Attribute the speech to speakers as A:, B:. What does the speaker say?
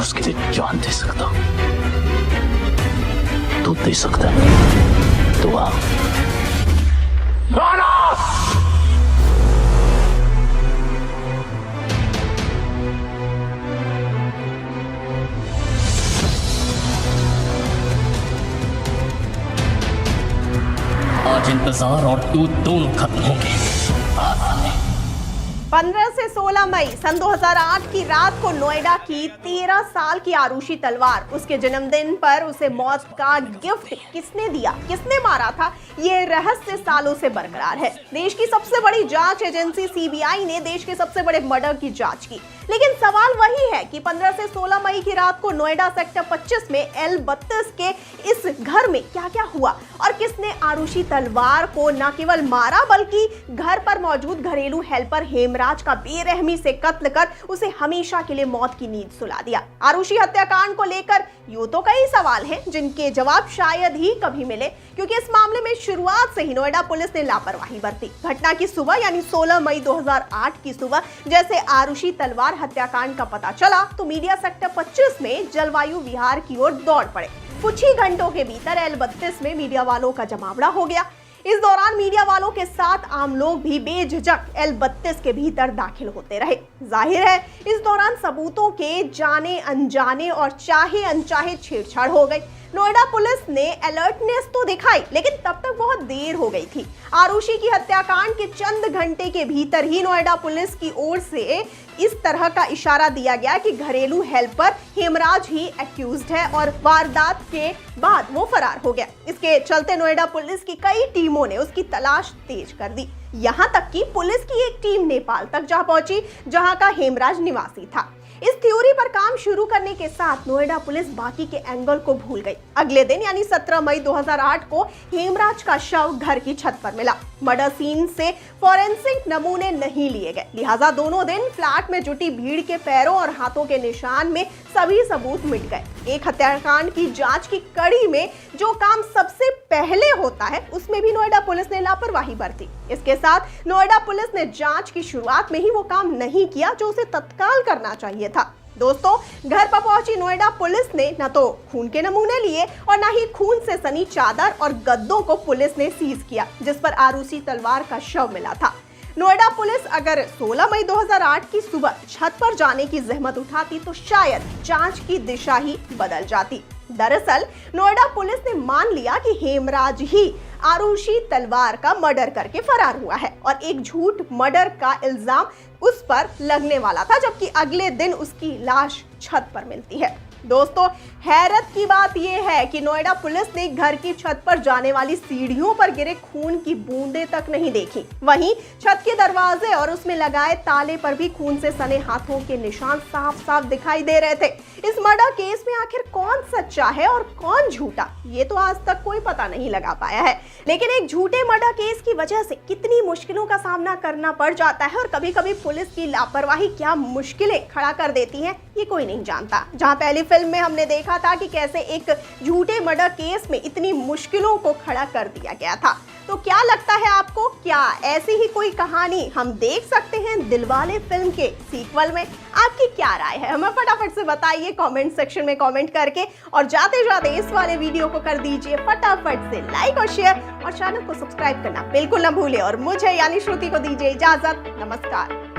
A: उसके लिए जान दे सकता हूं। तू दे सकता है तो आ। आज इंतजार और तू दोनों खत्म होंगे।
B: 15 से 16 मई सन 2008 की रात को नोएडा की 13 साल की आरुषि तलवार, उसके जन्मदिन पर उसे मौत का गिफ्ट किसने दिया, किसने मारा था, ये रहस्य सालों से बरकरार है। देश की सबसे बड़ी जांच एजेंसी सीबीआई ने देश के सबसे बड़े मर्डर की जांच की, लेकिन सवाल वही है कि 15 से 16 मई की रात को नोएडा सेक्टर 25 में L32 के इस घर में क्या क्या हुआ और किसने आरुषि तलवार को न केवल मारा बल्कि घर पर मौजूद घरेलू हेल्पर हेमराज का बेरहमी से कत्ल कर उसे हमेशा के लिए मौत की नींद सुला दिया। आरुषि हत्याकांड को लेकर यूं तो कई सवाल हैं जिनके जवाब शायद ही कभी मिले, क्योंकि इस मामले में शुरुआत से ही नोएडा पुलिस ने लापरवाही बरती। घटना की सुबह यानी 16 मई 2008 की सुबह जैसे आरुषि तलवार हत्याकांड का पता चला तो मीडिया सेक्टर 25 में जलवायु विहार की ओर दौड़ पड़े। कुछ ही घंटों के भीतर L32 में मीडिया वालों का जमावड़ा हो गया। इस दौरान मीडिया वालों के साथ आम लोग भी बेझिझक L32 के भीतर दाखिल होते रहे। जाहिर है इस दौरान सबूतों के जाने अनजाने और चाहे अनचाहे छेड़छाड़ हो गई। नोएडा पुलिस ने अलर्टनेस तो दिखाई, लेकिन तब तक बहुत देर हो गई थी। आरुषि की हत्याकांड के चंद घंटे के भीतर ही नोएडा पुलिस की ओर से इस तरह का इशारा दिया गया कि घरेलू हेल्पर हेमराज ही एक्यूज्ड है और वारदात के बाद वो फरार हो गया। इसके चलते नोएडा पुलिस की कई टीमों ने उसकी तलाश तेज कर दी। यहाँ तक कि पुलिस की एक टीम नेपाल तक जा पहुंची जहाँ का हेमराज निवासी था। इस थ्योरी पर काम शुरू करने के साथ नोएडा पुलिस बाकी के एंगल को भूल गई। अगले दिन यानी 17 मई 2008 को हेमराज का शव घर की छत पर मिला। मर्डर सीन से फॉरेंसिक नमूने नहीं लिए गए, लिहाजा दोनों दिन फ्लैट में जुटी भीड़ के पैरों और हाथों के निशान में सभी सबूत मिट गए। एक हत्याकांड की जांच की कड़ी में जो काम सबसे पहले होता है उसमें भी नोएडा पुलिस ने लापरवाही बरती। इसके साथ नोएडा पुलिस ने जांच की शुरुआत में ही वो काम नहीं किया जो उसे तत्काल करना चाहिए था। दोस्तों, घर पर पहुंची नोएडा पुलिस ने न तो खून के नमूने लिए और न ही खून से सनी चादर और गद्दों को पुलिस ने सीज किया जिस पर आरुषि तलवार का शव मिला था। नोएडा पुलिस अगर 16 मई 2008 की सुबह छत पर जाने की जहमत उठाती तो शायद जांच की दिशा ही बदल जाती। दरअसल नोएडा पुलिस ने मान लिया कि हेमराज ही आरुषि तलवार का मर्डर करके फरार हुआ है और एक झूठ मर्डर का इल्जाम उस पर लगने वाला था, जबकि अगले दिन उसकी लाश छत पर मिलती है। दोस्तों, हैरत की बात यह है कि नोएडा पुलिस ने घर की छत पर जाने वाली सीढ़ियों पर गिरे खून की बूंदें तक नहीं देखी। वहीं छत के दरवाजे और उसमें लगाए ताले पर भी खून से सने हाथों के निशान साफ साफ दिखाई दे रहे थे। इस मर्डर केस में आखिर कौन सच्चा है और कौन झूठा, ये तो आज तक कोई पता नहीं लगा पाया है। लेकिन एक झूठे मर्डर केस की वजह से कितनी मुश्किलों का सामना करना पड़ जाता है और कभी कभी पुलिस की लापरवाही क्या मुश्किलें खड़ा कर देती है, ये कोई नहीं जानता। जहां पहली फिल्म में हमने देखा था कि कैसे एक झूठे मर्डर केस में इतनी मुश्किलों को खड़ा कर दिया गया था, तो क्या लगता है आपको, क्या ऐसी ही कोई कहानी हम देख सकते हैं दिलवाले फिल्म के सीक्वल में? आपकी क्या राय है, हमें फटाफट से बताइए कमेंट सेक्शन में कमेंट करके। और जाते जाते इस वाले वीडियो को कर दीजिए फटाफट से लाइक और शेयर और चैनल को सब्सक्राइब करना बिल्कुल न भूले और मुझे यानी श्रुति को दीजिए इजाजत। नमस्कार।